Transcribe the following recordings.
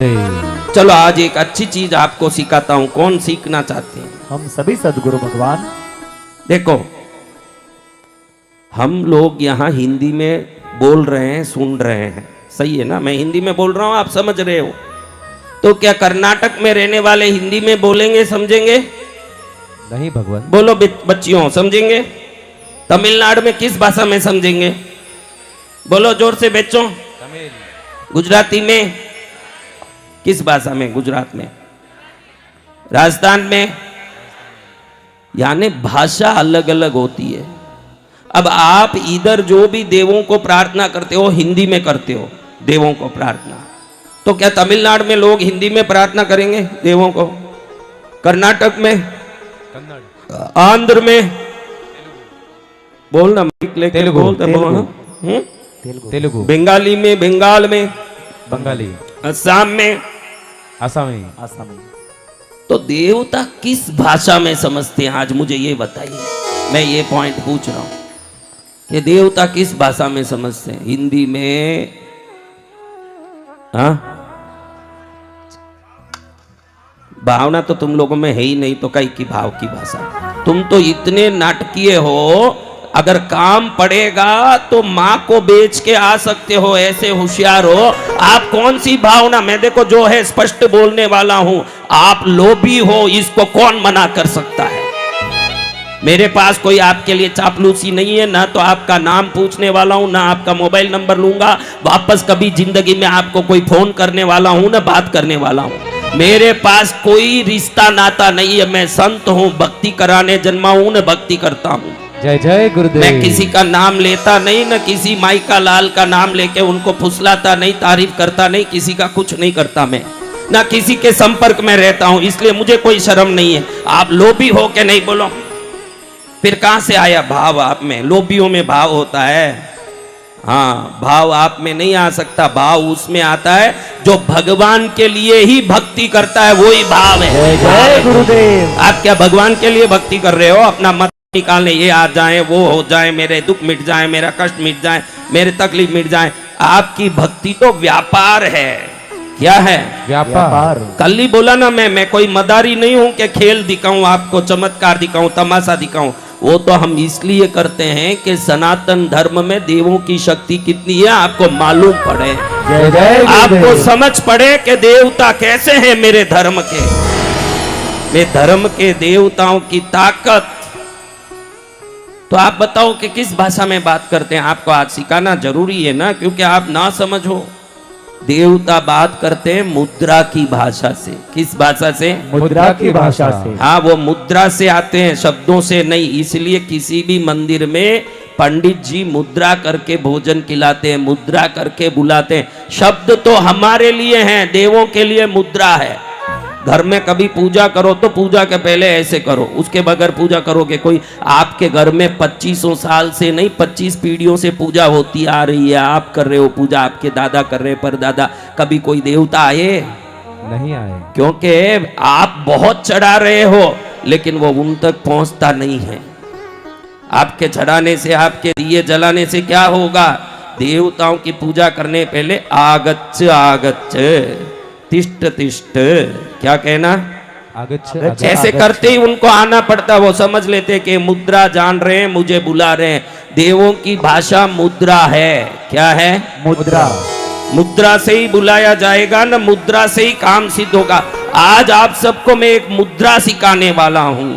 चलो आज एक अच्छी चीज आपको सिखाता हूं। कौन सीखना चाहते हैं? हम सभी सदगुरु भगवान। देखो, हम लोग यहाँ हिंदी में बोल रहे हैं, सुन रहे हैं, सही है ना? मैं हिंदी में बोल रहा हूँ, आप समझ रहे हो। तो क्या कर्नाटक में रहने वाले हिंदी में बोलेंगे, समझेंगे? नहीं भगवान। बोलो बच्चियों, समझेंगे? तमिलनाडु में किस भाषा में समझेंगे? बोलो जोर से बच्चों। तमिल। गुजराती में किस भाषा में? गुजरात में। राजस्थान में। यानी भाषा अलग अलग होती है। अब आप इधर जो भी देवों को प्रार्थना करते हो, हिंदी में करते हो देवों को प्रार्थना, तो क्या तमिलनाडु में लोग हिंदी में प्रार्थना करेंगे देवों को? कर्नाटक में, आंध्र में, बोलना तेलुगु, तेलुगु, बंगाली में, बंगाल में, बंगाली, असम में, आसामी, आसामी। तो देवता किस भाषा में समझते हैं? आज मुझे ये बताइए। मैं ये पॉइंट पूछ रहा हूं कि देवता किस भाषा में समझते हैं? हिंदी में? हाँ, भावना तो तुम लोगों में है ही नहीं, तो कई की भाव की भाषा। तुम तो इतने नाटकीय हो, अगर काम पड़ेगा तो माँ को बेच के आ सकते हो, ऐसे होशियार हो आप। कौन सी भावना? मैं देखो जो है स्पष्ट बोलने वाला हूं। आप लोभी हो, इसको कौन मना कर सकता है? मेरे पास कोई आपके लिए चापलूसी नहीं है, ना तो आपका नाम पूछने वाला हूं, ना आपका मोबाइल नंबर लूंगा वापस कभी जिंदगी में आपको कोई फोन करने वाला हूं, ना बात करने वाला हूं। मेरे पास कोई रिश्ता नाता नहीं है। मैं संत हूं, भक्ति कराने जन्मा हूं, ना भक्ति करता हूं। जय जय गुरुदेव। मैं किसी का नाम लेता नहीं, न किसी माई का लाल का नाम लेके उनको फुसलाता नहीं, तारीफ करता नहीं, किसी का कुछ नहीं करता मैं, ना किसी के संपर्क में रहता हूं, इसलिए मुझे कोई शर्म नहीं है। आप लोभी हो के नहीं बोलो। फिर कहां से आया भाव आप में? लोभियों में भाव होता है। हाँ, भाव आप में नहीं आ सकता। भाव उसमें आता है जो भगवान के लिए ही भक्ति करता है, वही भाव है। जय जय गुरुदेव। आप क्या भगवान के लिए भक्ति कर रहे हो? अपना मत निकालने, ये आ जाए, वो हो जाए, मेरे दुख मिट जाए, मेरा कष्ट मिट जाए, मेरे तकलीफ मिट जाए। आपकी भक्ति तो व्यापार है। क्या है? व्यापार। कल ही बोला ना, मैं कोई मदारी नहीं हूं कि खेल दिखाऊं आपको, चमत्कार दिखाऊं, तमाशा दिखाऊं। वो तो हम इसलिए करते हैं कि सनातन धर्म में देवों की शक्ति कितनी है आपको मालूम पड़े, आपको समझ पड़े कि देवता कैसे हैं मेरे धर्म के। मेरे धर्म के देवताओं की ताकत। तो आप बताओ कि किस भाषा में बात करते हैं? आपको आज सिखाना जरूरी है ना, क्योंकि आप ना समझो। देवता बात करते हैं मुद्रा की भाषा से। किस भाषा से? मुद्रा की भाषा से। हाँ, वो मुद्रा से आते हैं, शब्दों से नहीं। इसलिए किसी भी मंदिर में पंडित जी मुद्रा करके भोजन खिलाते हैं, मुद्रा करके बुलाते हैं। शब्द तो हमारे लिए हैं, देवों के लिए मुद्रा है। घर में कभी पूजा करो तो पूजा के पहले ऐसे करो, उसके बगैर पूजा करोगे कोई? आपके घर में 2500 साल से नहीं, 25 पीढ़ियों से पूजा होती आ रही है। आप कर रहे हो पूजा, आपके दादा कर रहे, परदादा। कभी कोई देवता आए? नहीं आए, क्योंकि आप बहुत चढ़ा रहे हो, लेकिन वो उन तक पहुंचता नहीं है। आपके चढ़ाने से, आपके दिए जलाने से क्या होगा? देवताओं की पूजा करने पहले आगच्छ आगच्छ, तिष्ठ तिष्ठ, क्या कहना? आगच्छ। ऐसे करते ही उनको आना पड़ता। वो समझ लेते कि मुद्रा जान रहे हैं, मुझे बुला रहे हैं। देवों की भाषा मुद्रा है। क्या है? मुद्रा। मुद्रा से ही बुलाया जाएगा ना, मुद्रा से ही काम सिद्ध होगा। आज आप सबको मैं एक मुद्रा सिखाने वाला हूं,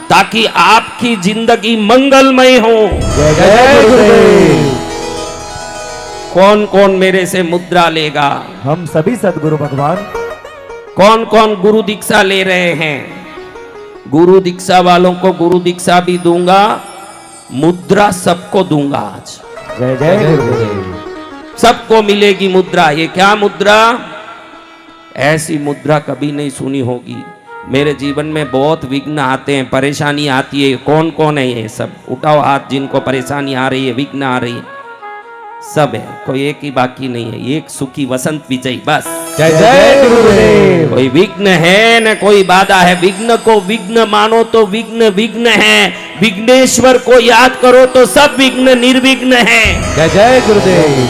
ताकि आपकी जिंदगी मंगलमय हो। जय जय गुरुदेव। कौन कौन मेरे से मुद्रा लेगा? हम सभी सदगुरु भगवान। कौन कौन गुरु दीक्षा ले रहे हैं? गुरु दीक्षा वालों को गुरु दीक्षा भी दूंगा, मुद्रा सबको दूंगा आज। जय जय गुरुदेव। सबको मिलेगी मुद्रा। ये क्या मुद्रा? ऐसी मुद्रा कभी नहीं सुनी होगी। मेरे जीवन में बहुत विघ्न आते हैं, परेशानी आती है। कौन कौन है ये सब? उठाओ हाथ जिनको परेशानी आ रही है, विघ्न आ रही है। सब है, कोई एक ही बाकी नहीं है। एक सुखी वसंत विजय, बस। जय जय गुरुदेव। कोई विघ्न है न कोई बाधा है। विघ्न को विघ्न मानो तो विघ्न विघ्न है। विघ्नेश्वर को याद करो तो सब विघ्न निर्विघ्न है। जय जय गुरुदेव।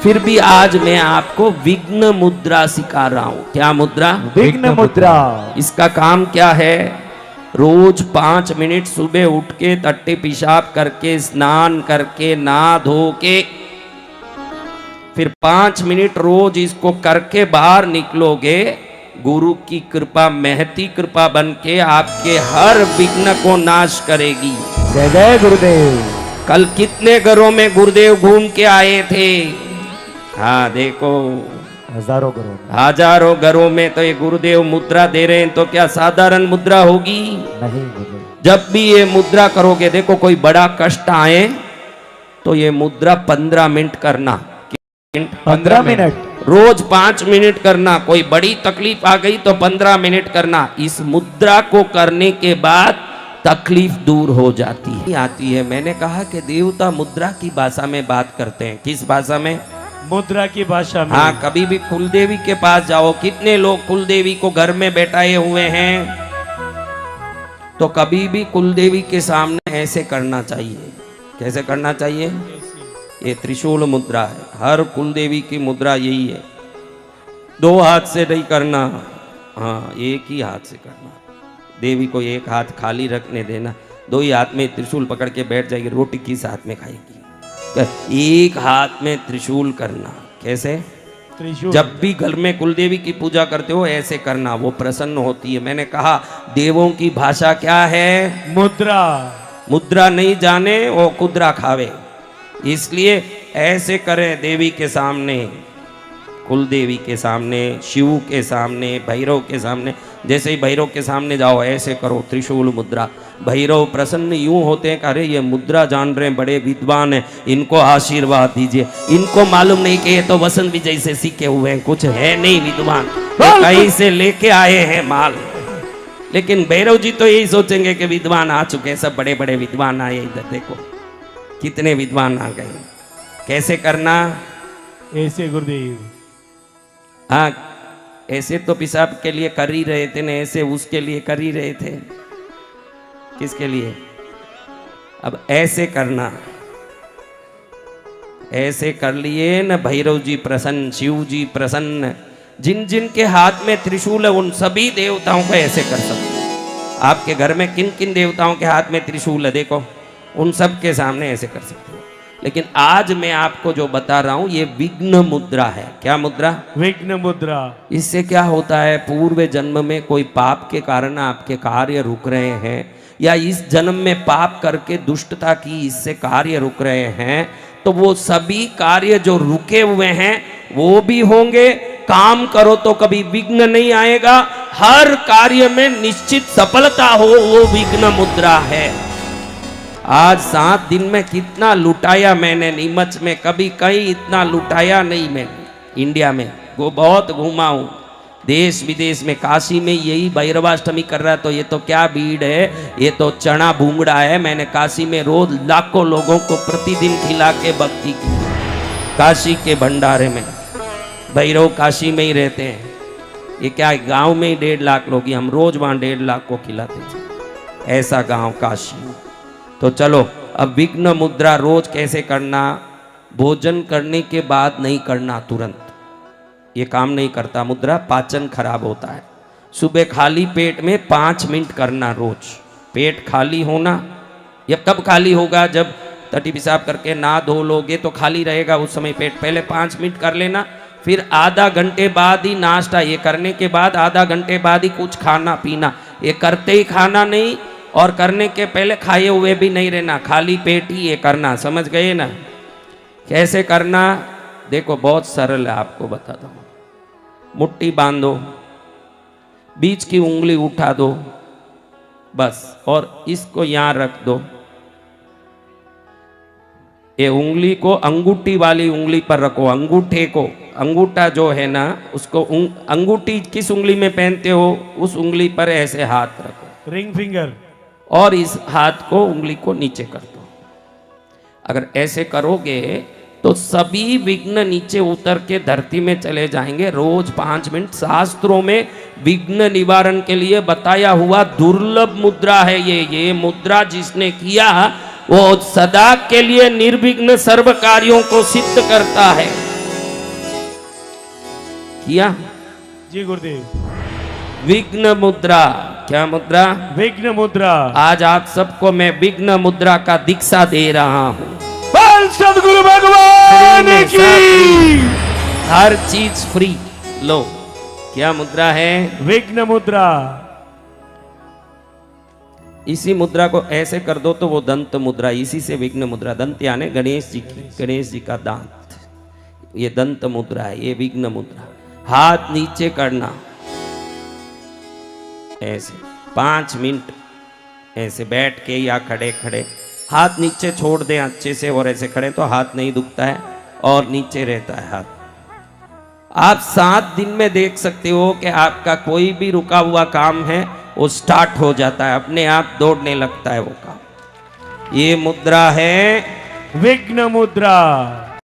फिर भी आज मैं आपको विघ्न मुद्रा सिखा रहा हूं। क्या मुद्रा? विघ्न मुद्रा। इसका काम क्या है? रोज 5 मिनट सुबह उठ के टट्टे पेशाब करके स्नान करके नहा धो के फिर 5 मिनट रोज इसको करके बाहर निकलोगे, गुरु की कृपा महती कृपा बन के आपके हर विघ्न को नाश करेगी। जय जय गुरुदेव। कल कितने घरों में गुरुदेव घूम के आए थे? हाँ देखो, हजारों घरों में। हजारों घरों में तो ये गुरुदेव मुद्रा दे रहे हैं, तो क्या साधारण मुद्रा होगी? नहीं गुरुदेव। जब भी ये मुद्रा करोगे, देखो कोई बड़ा कष्ट आए तो ये मुद्रा 15 मिनट करना। 15 मिनट रोज 5 मिनट करना। कोई बड़ी तकलीफ आ गई तो 15 मिनट करना। इस मुद्रा को करने के बाद तकलीफ दूर हो जाती है। मैंने कहा कि देवता मुद्रा की भाषा में बात करते हैं। किस भाषा में? मुद्रा की भाषा में। हाँ, कभी भी कुलदेवी के पास जाओ, कितने लोग कुलदेवी को घर में बैठाए हुए हैं, तो कभी भी कुलदेवी के सामने ऐसे करना चाहिए। कैसे करना चाहिए? ये त्रिशूल मुद्रा है। हर कुलदेवी की मुद्रा यही है। 2 हाथ से नहीं करना, हाँ एक ही हाथ से करना। देवी को एक हाथ खाली रखने देना, 2 ही हाथ में त्रिशूल पकड़ के बैठ जाएगी। रोटी किस हाथ में खाएगी? एक हाथ में त्रिशूल करना। कैसे? त्रिशूल। जब भी घर में कुलदेवी की पूजा करते हो ऐसे करना, वो प्रसन्न होती है। मैंने कहा देवों की भाषा क्या है? मुद्रा। मुद्रा नहीं जाने वो कुद्रा खावे, इसलिए ऐसे करें देवी के सामने, कुलदेवी के सामने, शिव के सामने, भैरव के सामने। जैसे ही भैरव के सामने जाओ ऐसे करो त्रिशूल मुद्रा। भैरव प्रसन्न यूं होते हैं, अरे ये मुद्रा जान रहे हैं, बड़े विद्वान हैं, इनको आशीर्वाद दीजिए। इनको मालूम नहीं कि ये तो वसंत विजय से सीखे हुए हैं, कुछ है नहीं विद्वान, कहीं से लेके आए हैं माल। लेकिन भैरव जी तो यही सोचेंगे कि विद्वान आ चुके हैं, सब बड़े बड़े विद्वान आए, इधर देखो कितने विद्वान आ गए। कैसे करना? ऐसे गुरुदेव। हाँ, ऐसे तो पेशाब के लिए कर ही रहे थे ना, ऐसे उसके लिए कर ही रहे थे। किसके लिए? अब ऐसे करना। ऐसे कर लिए न, भैरव जी प्रसन्न, शिव जी प्रसन्न। जिन जिन के हाथ में त्रिशूल है उन सभी देवताओं को ऐसे कर सकते हैं। आपके घर में किन किन देवताओं के हाथ में त्रिशूल है देखो, उन सब के सामने ऐसे कर सकते हो। लेकिन आज मैं आपको जो बता रहा हूं ये विघ्न मुद्रा है। क्या मुद्रा? विघ्न मुद्रा। इससे क्या होता है? पूर्व जन्म में कोई पाप के कारण आपके कार्य रुक रहे हैं, या इस जन्म में पाप करके दुष्टता की इससे कार्य रुक रहे हैं, तो वो सभी कार्य जो रुके हुए हैं वो भी होंगे। काम करो तो कभी विघ्न नहीं आएगा, हर कार्य में निश्चित सफलता हो, वो विघ्न मुद्रा है। आज 7 दिन में कितना लुटाया मैंने नीमच में, कभी कहीं इतना लुटाया नहीं मैंने। इंडिया में वो बहुत घूमा हूं, देश विदेश में। काशी में यही भैरवाष्टमी कर रहा है, तो ये तो क्या भीड़ है, ये तो चना भूंगड़ा है। मैंने काशी में रोज लाखों लोगों को प्रतिदिन खिला के भक्ति की। काशी के भंडारे में भैरव काशी में ही रहते हैं। ये क्या गांव में ही 1.5 लाख लोग, हम रोज वहां 1.5 लाख को खिलाते थे। ऐसा गांव काशी। तो चलो अब विघ्न मुद्रा रोज कैसे करना? भोजन करने के बाद नहीं करना, तुरंत ये काम नहीं करता मुद्रा, पाचन खराब होता है। सुबह खाली पेट में 5 मिनट करना रोज। पेट खाली होना, ये कब खाली होगा? जब टट्टी पेशाब करके ना धो लोगे तो खाली रहेगा उस समय पेट। पहले 5 मिनट कर लेना, फिर आधा घंटे बाद ही नाश्ता। ये करने के बाद आधा घंटे बाद ही कुछ खाना पीना। ये करते ही खाना नहीं और करने के पहले खाए हुए भी नहीं रहना, खाली पेट ही ये करना। समझ गए ना कैसे करना? देखो बहुत सरल है, आपको बताता हूँ। मुट्ठी बांधो, बीच की उंगली उठा दो बस, और इसको यहां रख दो। ये उंगली को अंगूठी वाली उंगली पर रखो, अंगूठे को, अंगूठा जो है ना उसको, अंगूठी किस उंगली में पहनते हो उस उंगली पर ऐसे हाथ रखो, रिंग फिंगर, और इस हाथ को उंगली को नीचे कर दो। अगर ऐसे करोगे तो सभी विघ्न नीचे उतर के धरती में चले जाएंगे। रोज 5 मिनट। शास्त्रों में विघ्न निवारण के लिए बताया हुआ दुर्लभ मुद्रा है ये मुद्रा जिसने किया वो सदा के लिए निर्विघ्न सर्व कार्यों को सिद्ध करता है। किया। जी गुरुदेव। विघ्न मुद्रा, क्या मुद्रा? विघ्न मुद्रा। आज आप सबको मैं विघ्न मुद्रा का दीक्षा दे रहा हूं। बोल सदगुरु भगवान फ्री में की। सब हर चीज फ्री। लो, क्या मुद्रा है? विघ्न मुद्रा। इसी मुद्रा को ऐसे कर दो तो वो दंत मुद्रा, इसी से विघ्न मुद्रा। दंत यानी गणेश जी की, गणेश जी का दांत, ये दंत मुद्रा है, ये विघ्न मुद्रा। हाथ नीचे करना ऐसे 5 मिनट, ऐसे बैठ के या खड़े खड़े हाथ नीचे छोड़ दें अच्छे से, और ऐसे खड़े तो हाथ नहीं दुखता है और नीचे रहता है हाथ। आप 7 दिन में देख सकते हो कि आपका कोई भी रुका हुआ काम है वो स्टार्ट हो जाता है, अपने आप दौड़ने लगता है वो काम। ये मुद्रा है विघ्न मुद्रा।